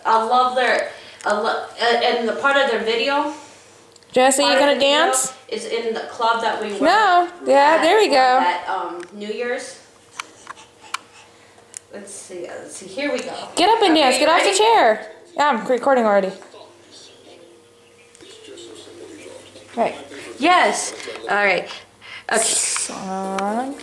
I love their, and the part of their video. Jesse, you gonna dance? Is in the club that we went. No. Yeah, there we go. At New Year's. Let's see. Here we go. Get up and dance. Get off the chair. Yeah, I'm recording already. Right. Yes. All right. Okay. Song.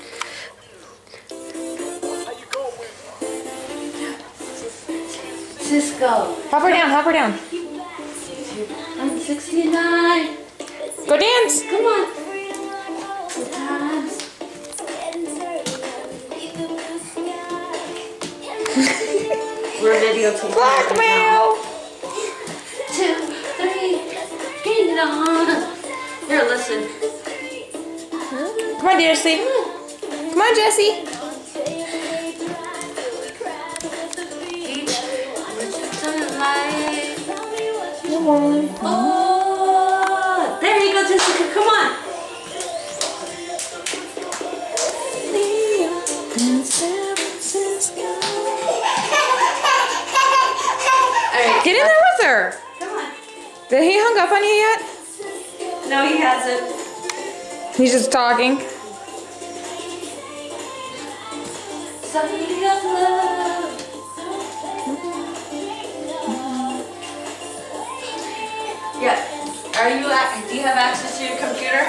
Cisco. Hop her down. Hop her down. I'm 69. Go dance. Come on. We're videotaping. Blackmail. 2, 3. Get on. Here, listen. Come on, Jesse. Come on, Jesse. Oh, there you go, Jessica. Come on. All right, get in there with her. Come on. Did he hung up on you yet? No, he hasn't. He's just talking. Somebody else love. Yeah. Do you have access to your computer?